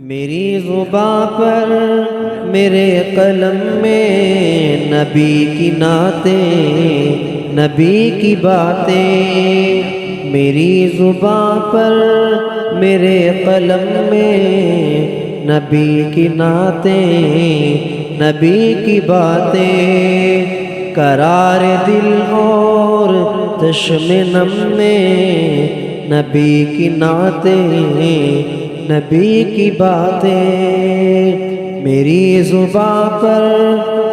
میری زباں پر میرے قلم میں نبی کی نعتیں، نبی کی باتیں۔ میری زباں پر میرے قلم میں نبی کی نعتیں، نبی کی باتیں۔ قرار دل اور چشم نم میں نبی کی نعتیں، نبی کی باتیں۔ میری زباں پر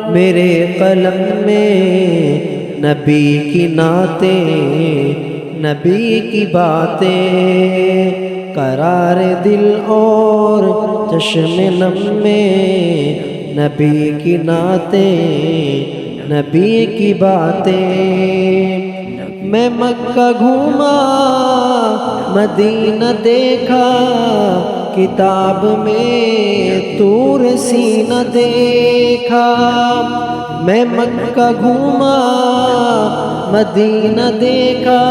میرے قلم میں نبی کی نعتیں، نبی کی باتیں۔ قرار دل اور چشم نم میں نبی کی نعتیں، نبی کی باتیں۔ میں مکہ گھوما مدینہ دیکھا، کتاب میں طور سینہ دیکھا۔ میں مکہ گھوما مدینہ دیکھا،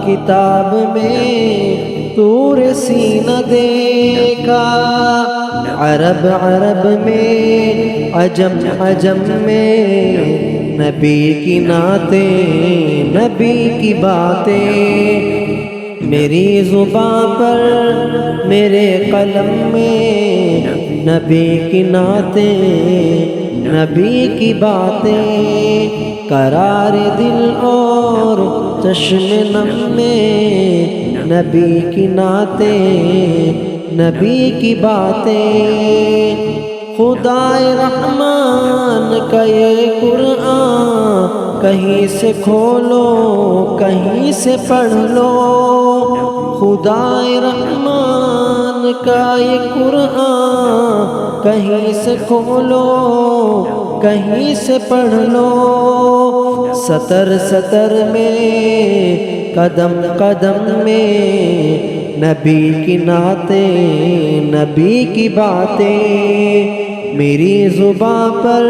کتاب میں طور سینہ دیکھا۔ عرب عرب میں، عجم عجم میں نبی کی نعتیں، نبی کی باتیں۔ میری زباں پر میرے قلم میں نبی کی نعتیں، نبی کی باتیں۔ قرار دل اور چشم نم میں نبی کی نعتیں، نبی کی باتیں۔ خدائے رحمان کا یہ قرآن کہیں سے کھولو، کہیں سے پڑھ لو۔ خدائے رحمان کا یہ قرآن کہیں سے کھولو، کہیں سے پڑھ لو۔ سطر سطر میں، قدم قدم میں نبی کی نعتیں، نبی کی باتیں۔ میری زباں پر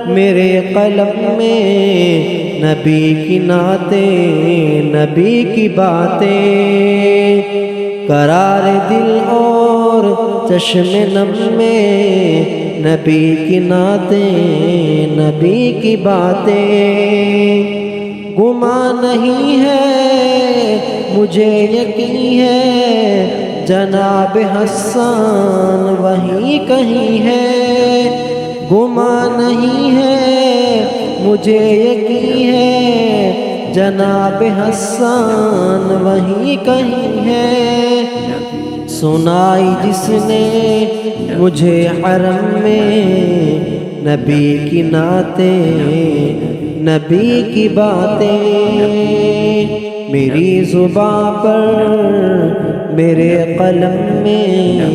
میرے قلم میں نبی کی نعتیں، نبی کی باتیں۔ قرار دل اور چشم نم میں نبی کی نعتیں، نبی کی باتیں۔ گمان نہیں ہے مجھے یقین ہے، جناب حسان وہیں کہیں ہے۔ گمان نہیں ہے مجھے یقین ہے، جناب حسان وہیں کہیں ہے۔ سنائی جس نے مجھے حرم میں نبی کی نعتیں، نبی کی باتیں۔ میری زباں پر میرے قلم میں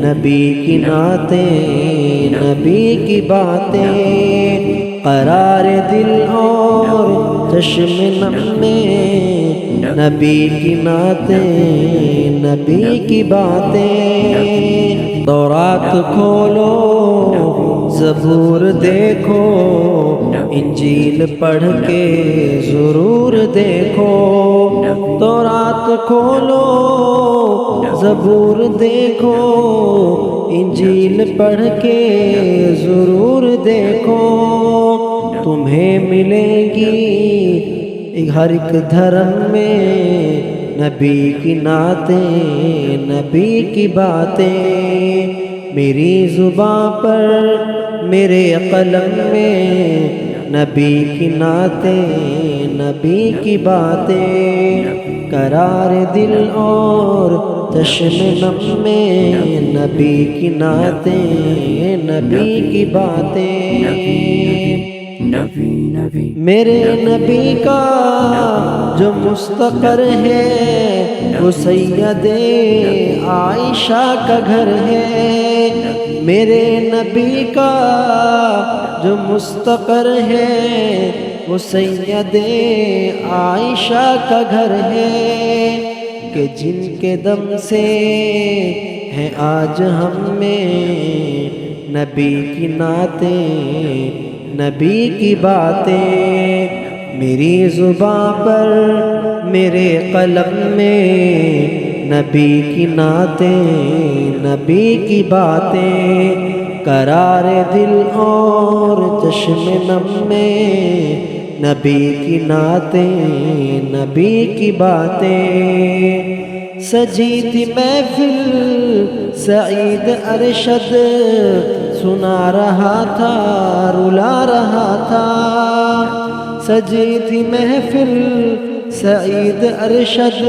نبی کی نعتیں، نبی کی باتیں۔ قرار دل اور چشم نم میں نبی کی نعتیں، نبی کی باتیں۔ تورات کھولو زبور دیکھو، انجیل پڑھ کے ضرور دیکھو۔ تورات کھولو زبور دیکھو، انجیل پڑھ کے ضرور دیکھو۔ تمہیں ملے گی ہر ایک دھرم میں نبی کی نعتیں، نبی کی باتیں۔ میری زباں پر میرے قلم میں نبی کی نعتیں، نبی کی باتیں۔ قرار دل اور چشم نم میں نبی کی نعتیں، نبی کی باتیں۔ میرے نبی کا جو مستقر ہے، وہ سید عائشہ کا گھر ہے۔ میرے نبی کا جو مستقر ہے، وہ سید عائشہ کا گھر ہے۔ کہ جن کے دم سے ہیں آج ہم میں نبی کی نعتیں، نبی کی باتیں۔ میری زباں پر میرے قلم میں نبی کی نعتیں نبی کی باتیں قرار دل اور چشم نم میں نبی کی نعتیں نبی کی باتیں سجی تھی محفل سعید ارشد سنا رہا تھا رلا رہا تھا سجی تھی محفل سعید ارشد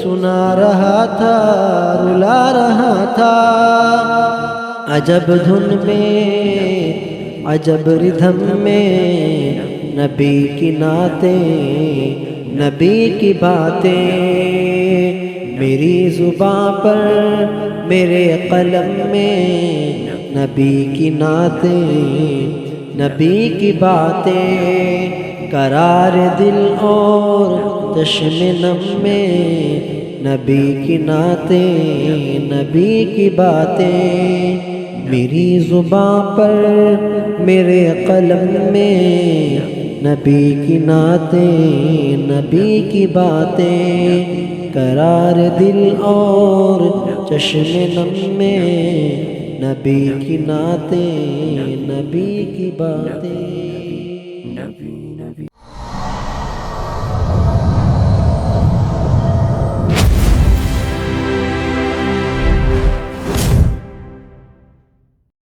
سنا رہا تھا رلا رہا تھا عجب دھن میں عجب ردھم میں نبی کی نعتیں نبی کی باتیں میری زباں پر میرے قلم میں نبی کی نعتیں نبی کی باتیں قرار دل اور چشم نم میں نبی کی نعتیں نبی کی باتیں میری زباں پر میرے قلم میں نبی کی نعتیں نبی کی باتیں قرار دل اور چشم نم میں نبی کی نعتیں نبی کی باتیں